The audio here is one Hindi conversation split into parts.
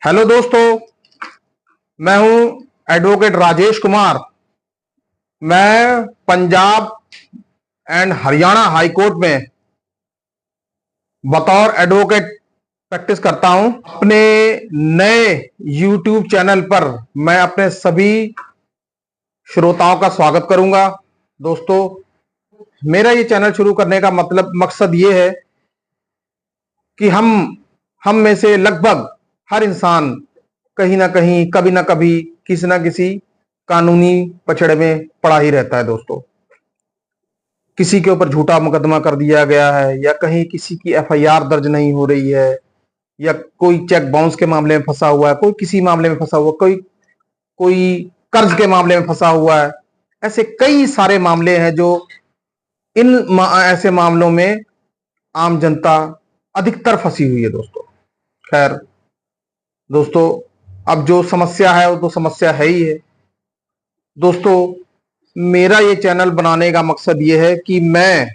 हेलो दोस्तों, मैं हूं एडवोकेट राजेश कुमार। मैं Punjab and Haryana high court में बतौर एडवोकेट प्रैक्टिस करता हूं। अपने नए यूट्यूब चैनल पर मैं अपने सभी श्रोताओं का स्वागत करूंगा। दोस्तों, मेरा ये चैनल शुरू करने का मकसद ये है कि हम में से लगभग हर इंसान कहीं ना कहीं, कभी ना कभी, किसी ना किसी कानूनी पछड़े में पड़ा ही रहता है। दोस्तों, किसी के ऊपर झूठा मुकदमा कर दिया गया है, या कहीं किसी की एफआईआर दर्ज नहीं हो रही है, या कोई चेक बाउंस के मामले में फंसा हुआ है, कोई किसी मामले में फंसा हुआ, कोई कोई कर्ज के मामले में फंसा हुआ है। ऐसे कई सारे मामले हैं जो ऐसे मामलों में आम जनता अधिकतर फंसी हुई है। दोस्तों, खैर दोस्तों, अब जो समस्या है वो तो समस्या है ही है। दोस्तों, मेरा ये चैनल बनाने का मकसद ये है कि मैं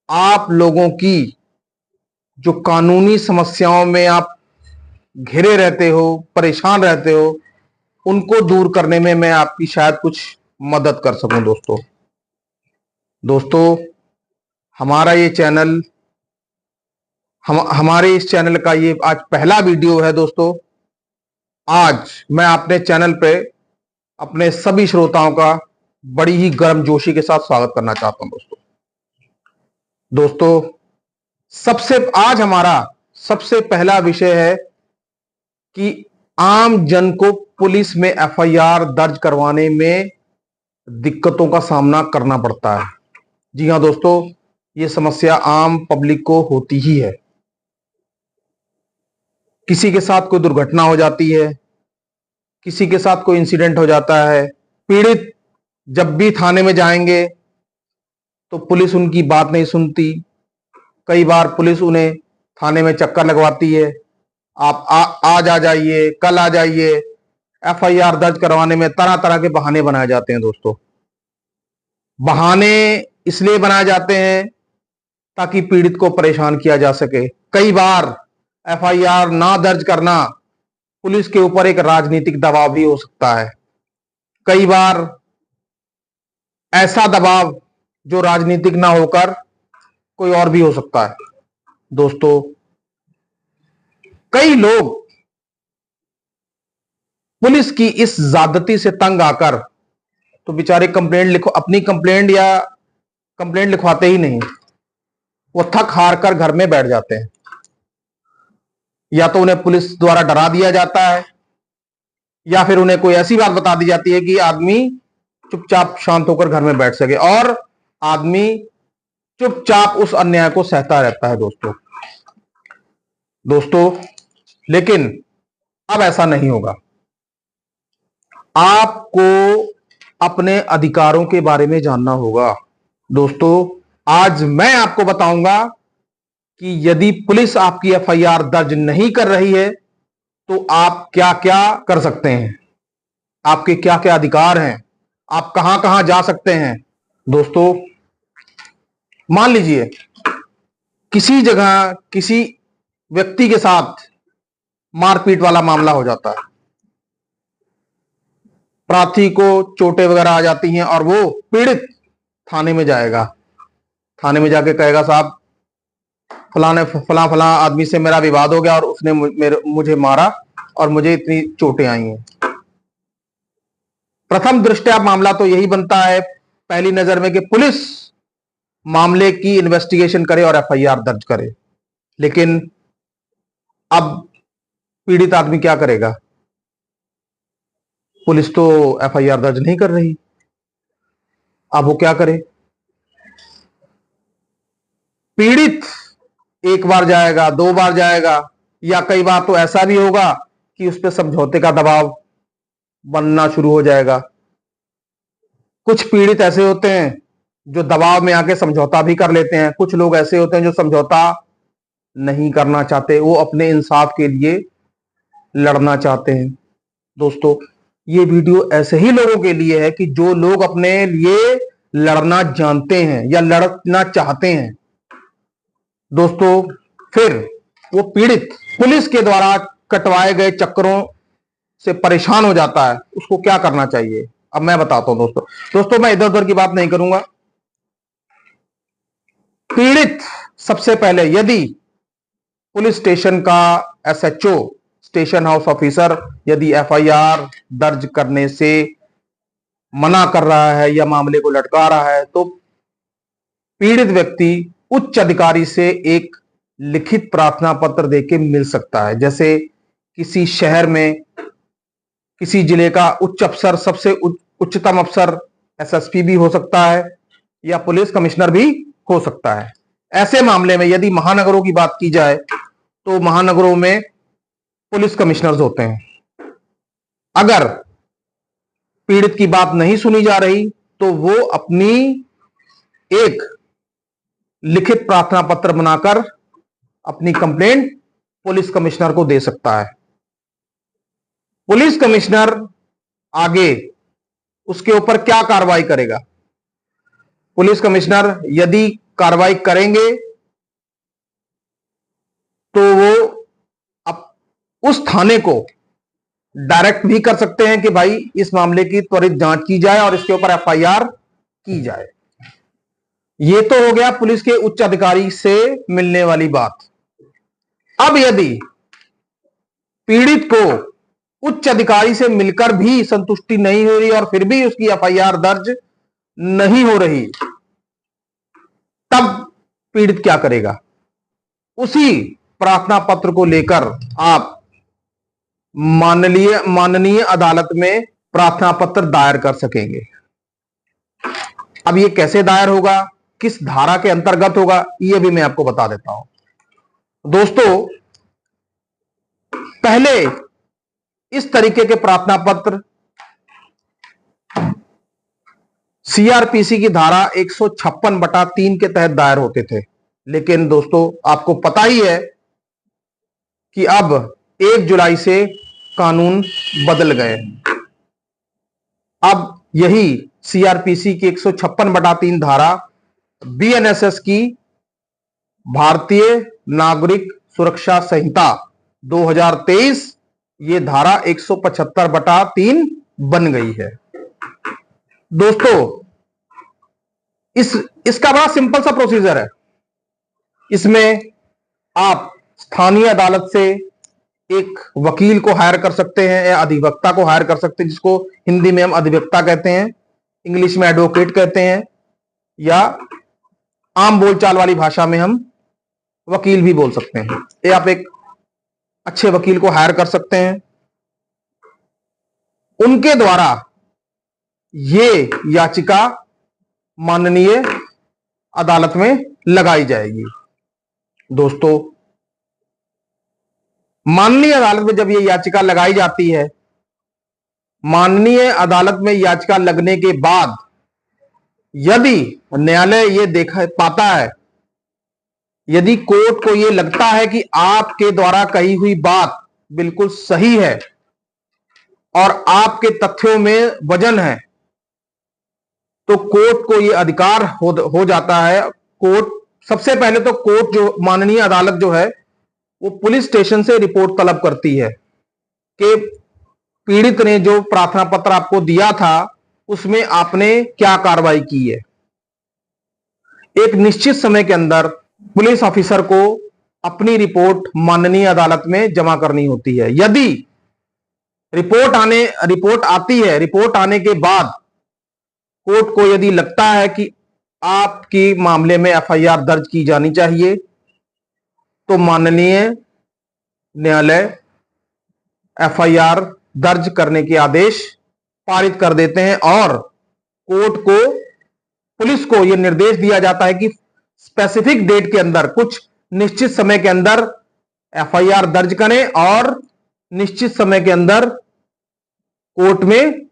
आप लोगों की जो कानूनी समस्याओं में आप घिरे रहते हो, परेशान रहते हो, उनको दूर करने में मैं आपकी शायद कुछ मदद कर सकूं। दोस्तों, हमारा ये चैनल हमारे इस चैनल का ये आज पहला वीडियो है। दोस्तों, आज मैं अपने चैनल पे अपने सभी श्रोताओं का बड़ी ही गर्मजोशी के साथ स्वागत करना चाहता हूं। दोस्तों, आज हमारा सबसे पहला विषय है कि आम जन को पुलिस में एफआईआर दर्ज करवाने में दिक्कतों का सामना करना पड़ता है। जी हां दोस्तों, यह समस्या आम पब्लिक को होती ही है। किसी के साथ कोई दुर्घटना हो जाती है, किसी के साथ कोई इंसिडेंट हो जाता है, पीड़ित जब भी थाने में जाएंगे तो पुलिस उनकी बात नहीं सुनती। कई बार पुलिस उन्हें थाने में चक्कर लगवाती है, आप आज आ जाइए, कल आ जाइए। एफआईआर दर्ज करवाने में तरह तरह के बहाने बनाए जाते हैं। दोस्तों, बहाने इसलिए बनाए जाते हैं ताकि पीड़ित को परेशान किया जा सके। कई बार एफआईआर ना दर्ज करना पुलिस के ऊपर एक राजनीतिक दबाव भी हो सकता है। कई बार ऐसा दबाव जो राजनीतिक ना होकर कोई और भी हो सकता है। दोस्तों, कई लोग पुलिस की इस ज्यादती से तंग आकर तो बेचारे अपनी कंप्लेंट लिखवाते ही नहीं, वो थक हार कर घर में बैठ जाते हैं। या तो उन्हें पुलिस द्वारा डरा दिया जाता है, या फिर उन्हें कोई ऐसी बात बता दी जाती है कि आदमी चुपचाप शांत होकर घर में बैठ सके, और आदमी चुपचाप उस अन्याय को सहता रहता है। दोस्तों, लेकिन अब ऐसा नहीं होगा। आपको अपने अधिकारों के बारे में जानना होगा। दोस्तों, आज मैं आपको बताऊंगा कि यदि पुलिस आपकी एफआईआर दर्ज नहीं कर रही है तो आप क्या क्या कर सकते हैं, आपके क्या क्या अधिकार हैं, आप कहां कहां जा सकते हैं। दोस्तों, मान लीजिए किसी जगह किसी व्यक्ति के साथ मारपीट वाला मामला हो जाता है, प्रार्थी को चोटें वगैरह आ जाती हैं और वो पीड़ित थाने में जाएगा। थाने में जाके कहेगा, साहब फला आदमी से मेरा विवाद हो गया और उसने मुझे मारा और मुझे इतनी चोटें आई हैं। प्रथम दृष्टया मामला तो यही बनता है पहली नजर में कि पुलिस मामले की इन्वेस्टिगेशन करे और एफआईआर दर्ज करे। लेकिन अब पीड़ित आदमी क्या करेगा? पुलिस तो एफआईआर दर्ज नहीं कर रही, अब वो क्या करे? पीड़ित एक बार जाएगा, दो बार जाएगा, या कई बार तो ऐसा भी होगा कि उस पर समझौते का दबाव बनना शुरू हो जाएगा। कुछ पीड़ित ऐसे होते हैं जो दबाव में आके समझौता भी कर लेते हैं। कुछ लोग ऐसे होते हैं जो समझौता नहीं करना चाहते, वो अपने इंसाफ के लिए लड़ना चाहते हैं। दोस्तों, ये वीडियो ऐसे ही लोगों के लिए है कि जो लोग अपने लिए लड़ना जानते हैं या लड़ना चाहते हैं। दोस्तों, फिर वो पीड़ित पुलिस के द्वारा कटवाए गए चक्करों से परेशान हो जाता है, उसको क्या करना चाहिए, अब मैं बताता हूं दोस्तों मैं इधर उधर की बात नहीं करूंगा। पीड़ित सबसे पहले यदि पुलिस स्टेशन का एसएचओ, स्टेशन हाउस ऑफिसर, यदि एफआईआर दर्ज करने से मना कर रहा है या मामले को लटका रहा है, तो पीड़ित व्यक्ति उच्च अधिकारी से एक लिखित प्रार्थना पत्र देके मिल सकता है। जैसे किसी शहर में किसी जिले का उच्च अफसर, सबसे उच्चतम अफसर एसएसपी भी हो सकता है या पुलिस कमिश्नर भी हो सकता है। ऐसे मामले में यदि महानगरों की बात की जाए तो महानगरों में पुलिस कमिश्नर्स होते हैं। अगर पीड़ित की बात नहीं सुनी जा रही तो वो अपनी एक लिखित प्रार्थना पत्र बनाकर अपनी कंप्लेंट पुलिस कमिश्नर को दे सकता है। पुलिस कमिश्नर आगे उसके ऊपर क्या कार्रवाई करेगा? पुलिस कमिश्नर यदि कार्रवाई करेंगे तो वो अब उस थाने को डायरेक्ट भी कर सकते हैं कि भाई इस मामले की त्वरित जांच की जाए और इसके ऊपर एफआईआर की जाए। ये तो हो गया पुलिस के उच्च अधिकारी से मिलने वाली बात। अब यदि पीड़ित को उच्च अधिकारी से मिलकर भी संतुष्टि नहीं हो रही और फिर भी उसकी एफआईआर दर्ज नहीं हो रही, तब पीड़ित क्या करेगा? उसी प्रार्थना पत्र को लेकर आप माननीय अदालत में प्रार्थना पत्र दायर कर सकेंगे। अब ये कैसे दायर होगा, किस धारा के अंतर्गत होगा, ये भी मैं आपको बता देता हूं। दोस्तों पहले इस तरीके के प्रार्थना पत्र सीआरपीसी की धारा 156/3 के तहत दायर होते थे, लेकिन दोस्तों आपको पता ही है कि अब 1 जुलाई से कानून बदल गए। अब यही सीआरपीसी की 156/3 धारा बीएनएसएस की भारतीय नागरिक सुरक्षा संहिता 2023, ये धारा 175/3 बन गई है। दोस्तों इसका बड़ा सिंपल सा प्रोसीजर है। इसमें आप स्थानीय अदालत से एक वकील को हायर कर सकते हैं या अधिवक्ता को हायर कर सकते हैं, जिसको हिंदी में हम अधिवक्ता कहते हैं, इंग्लिश में एडवोकेट कहते हैं, या आम बोलचाल वाली भाषा में हम वकील भी बोल सकते हैं। ये आप एक अच्छे वकील को हायर कर सकते हैं। उनके द्वारा ये याचिका माननीय अदालत में लगाई जाएगी। दोस्तों माननीय अदालत में जब ये याचिका लगाई जाती है, माननीय अदालत में याचिका लगने के बाद यदि न्यायालय ये देख पाता है, यदि कोर्ट को ये लगता है कि आपके द्वारा कही हुई बात बिल्कुल सही है और आपके तथ्यों में वजन है, तो कोर्ट को ये अधिकार हो जाता है। कोर्ट सबसे पहले तो कोर्ट जो माननीय अदालत जो है वो पुलिस स्टेशन से रिपोर्ट तलब करती है कि पीड़ित ने जो प्रार्थना पत्र आपको दिया था उसमें आपने क्या कार्रवाई की है। एक निश्चित समय के अंदर पुलिस ऑफिसर को अपनी रिपोर्ट माननीय अदालत में जमा करनी होती है। यदि रिपोर्ट आती है, रिपोर्ट आने के बाद कोर्ट को यदि लगता है कि आपकी मामले में एफआईआर दर्ज की जानी चाहिए, तो माननीय न्यायालय एफआईआर दर्ज करने के आदेश पारित कर देते हैं और कोर्ट को, पुलिस को यह निर्देश दिया जाता है कि स्पेसिफिक डेट के अंदर, कुछ निश्चित समय के अंदर एफआईआर दर्ज करें और निश्चित समय के अंदर कोर्ट में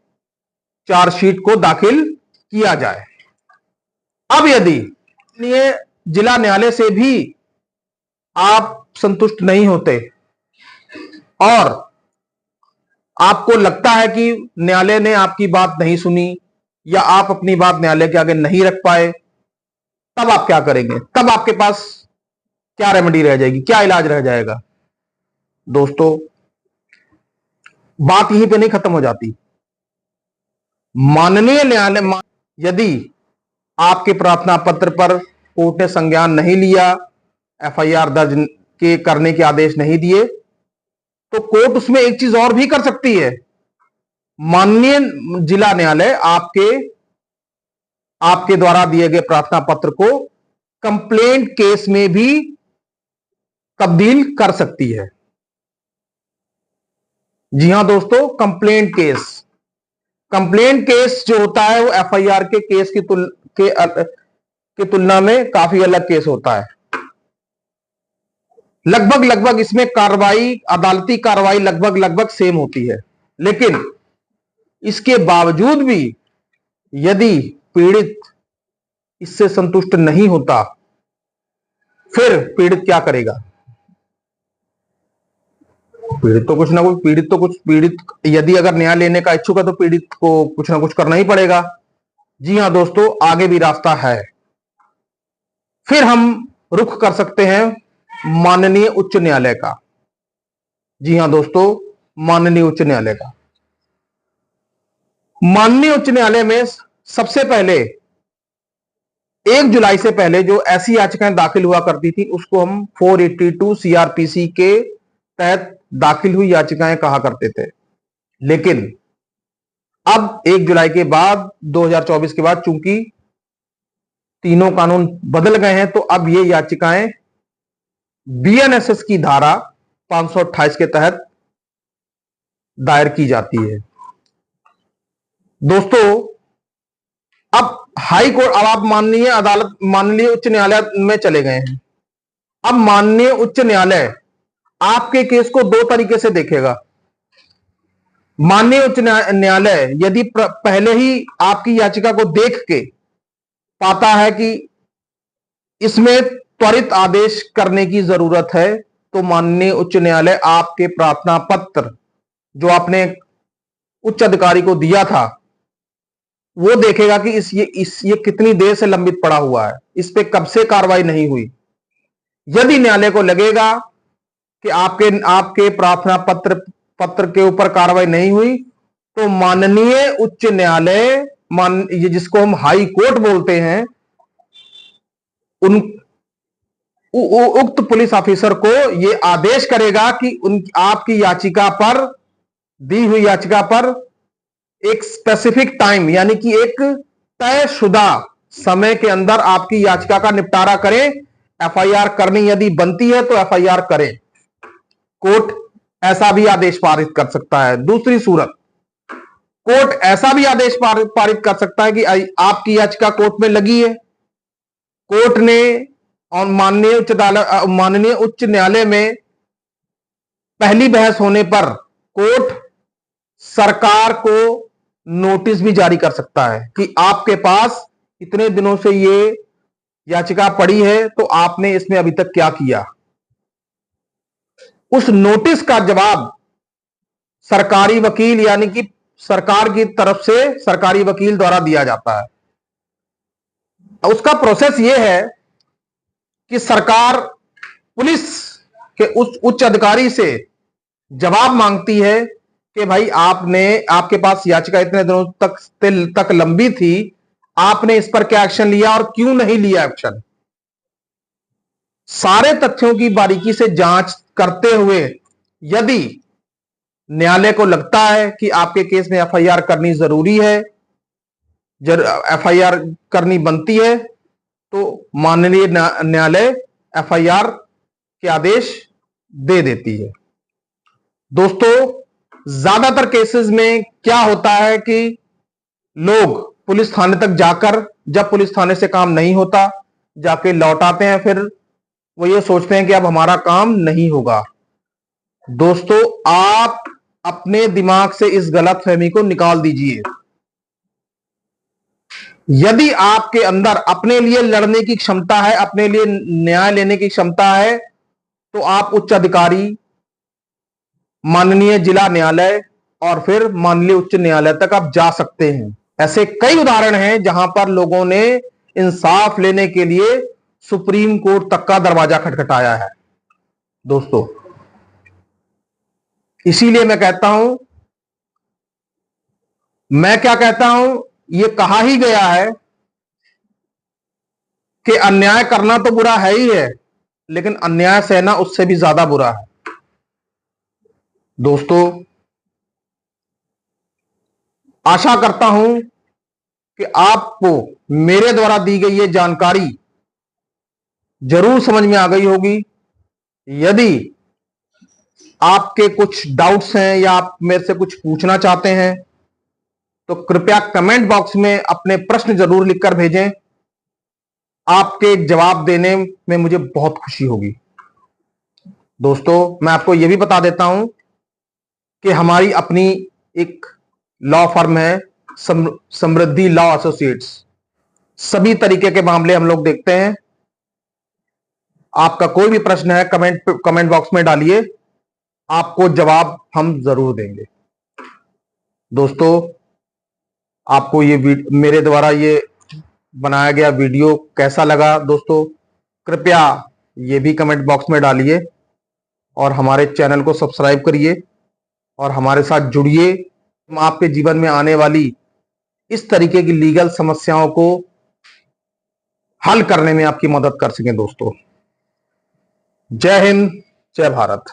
चार्जशीट को दाखिल किया जाए। अब यदि जिला न्यायालय से भी आप संतुष्ट नहीं होते और आपको लगता है कि न्यायालय ने आपकी बात नहीं सुनी या आप अपनी बात न्यायालय के आगे नहीं रख पाए, तब आप क्या करेंगे? तब आपके पास क्या रेमेडी रह जाएगी, क्या इलाज रह जाएगा? दोस्तों बात यहीं पे नहीं खत्म हो जाती। माननीय न्यायालय यदि आपके प्रार्थना पत्र पर कोर्ट ने संज्ञान नहीं लिया, एफआईआर दर्ज के करने के आदेश नहीं दिए, तो कोर्ट उसमें एक चीज और भी कर सकती है। माननीय जिला न्यायालय आपके द्वारा दिए गए प्रार्थना पत्र को कंप्लेंट केस में भी तब्दील कर सकती है। जी हां दोस्तों, कंप्लेंट केस जो होता है वो एफआईआर के केस की तुलना में काफी अलग केस होता है। लगभग इसमें अदालती कार्रवाई लगभग सेम होती है, लेकिन इसके बावजूद भी यदि पीड़ित इससे संतुष्ट नहीं होता, फिर पीड़ित क्या करेगा? पीड़ित यदि अगर न्याय लेने का इच्छुक है तो पीड़ित को कुछ ना कुछ करना ही पड़ेगा। जी हां दोस्तों, आगे भी रास्ता है। फिर हम रुख कर सकते हैं माननीय उच्च न्यायालय का। जी हां दोस्तों, माननीय उच्च न्यायालय का। माननीय उच्च न्यायालय में सबसे पहले 1 जुलाई से पहले जो ऐसी याचिकाएं दाखिल हुआ करती थी उसको हम 482 सीआरपीसी के तहत दाखिल हुई याचिकाएं कहा करते थे। लेकिन अब 1 जुलाई के बाद 2024 के बाद चूंकि तीनों कानून बदल गए हैं, तो अब ये याचिकाएं बीएनएसएस की धारा 528 के तहत दायर की जाती है। दोस्तों, अब हाई कोर्ट, अब आप माननीय उच्च न्यायालय में चले गए हैं। अब माननीय उच्च न्यायालय आपके केस को 2 तरीके से देखेगा। माननीय उच्च न्यायालय यदि पहले ही आपकी याचिका को देख के पाता है कि इसमें त्वरित आदेश करने की जरूरत है, तो माननीय उच्च न्यायालय आपके प्रार्थना पत्र जो आपने उच्च अधिकारी को दिया था वो देखेगा कि ये कितनी देर से लंबित पड़ा हुआ है, इस पे कब से कार्रवाई नहीं हुई। यदि न्यायालय को लगेगा कि आपके प्रार्थना पत्र के ऊपर कार्रवाई नहीं हुई, तो माननीय उच्च न्यायालय, ये जिसको हम हाई कोर्ट बोलते हैं, उक्त पुलिस ऑफिसर को यह आदेश करेगा कि आपकी याचिका पर, दी हुई याचिका पर एक स्पेसिफिक टाइम यानी कि एक तयशुदा समय के अंदर आपकी याचिका का निपटारा करें। एफआईआर करनी यदि बनती है तो एफआईआर करें। कोर्ट ऐसा भी आदेश पारित कर सकता है। दूसरी सूरत, कोर्ट ऐसा भी आदेश पारित कर सकता है कि आपकी याचिका कोर्ट में लगी है, कोर्ट ने और माननीय उच्च न्यायालय में पहली बहस होने पर कोर्ट सरकार को नोटिस भी जारी कर सकता है कि आपके पास इतने दिनों से ये याचिका पड़ी है, तो आपने इसमें अभी तक क्या किया। उस नोटिस का जवाब सरकारी वकील यानी कि सरकार की तरफ से सरकारी वकील द्वारा दिया जाता है। उसका प्रोसेस यह है कि सरकार पुलिस के उच्च अधिकारी से जवाब मांगती है कि भाई आपके पास याचिका इतने दिनों तक लंबी थी, आपने इस पर क्या एक्शन लिया और क्यों नहीं लिया एक्शन। सारे तथ्यों की बारीकी से जांच करते हुए यदि न्यायालय को लगता है कि आपके केस में एफआईआर करनी जरूरी है, एफआईआर करनी बनती है, तो माननीय न्यायालय एफआईआर के आदेश दे देती है। दोस्तों, ज्यादातर केसेस में क्या होता है कि लोग पुलिस थाने तक जाकर, जब पुलिस थाने से काम नहीं होता, जाके लौट आते हैं, फिर वो ये सोचते हैं कि अब हमारा काम नहीं होगा। दोस्तों, आप अपने दिमाग से इस गलतफहमी को निकाल दीजिए। यदि आपके अंदर अपने लिए लड़ने की क्षमता है, अपने लिए न्याय लेने की क्षमता है, तो आप उच्च अधिकारी, माननीय जिला न्यायालय और फिर माननीय उच्च न्यायालय तक आप जा सकते हैं। ऐसे कई उदाहरण हैं जहां पर लोगों ने इंसाफ लेने के लिए सुप्रीम कोर्ट तक का दरवाजा खटखटाया है। दोस्तों, इसीलिए मैं कहता हूं मैं क्या कहता हूं, ये कहा ही गया है कि अन्याय करना तो बुरा है ही है, लेकिन अन्याय सहना उससे भी ज्यादा बुरा है। दोस्तों, आशा करता हूं कि आपको मेरे द्वारा दी गई ये जानकारी जरूर समझ में आ गई होगी। यदि आपके कुछ डाउट्स हैं या आप मेरे से कुछ पूछना चाहते हैं तो कृपया कमेंट बॉक्स में अपने प्रश्न जरूर लिखकर भेजें। आपके जवाब देने में मुझे बहुत खुशी होगी। दोस्तों, मैं आपको यह भी बता देता हूं कि हमारी अपनी एक लॉ फर्म है, समृद्धि लॉ एसोसिएट्स। सभी तरीके के मामले हम लोग देखते हैं। आपका कोई भी प्रश्न है, कमेंट बॉक्स में डालिए, आपको जवाब हम जरूर देंगे। दोस्तों, आपको ये मेरे द्वारा ये बनाया गया वीडियो कैसा लगा? दोस्तों, कृपया ये भी कमेंट बॉक्स में डालिए और हमारे चैनल को सब्सक्राइब करिए और हमारे साथ जुड़िए। हम आपके जीवन में आने वाली इस तरीके की लीगल समस्याओं को हल करने में आपकी मदद कर सकें। दोस्तों, जय हिंद, जय भारत।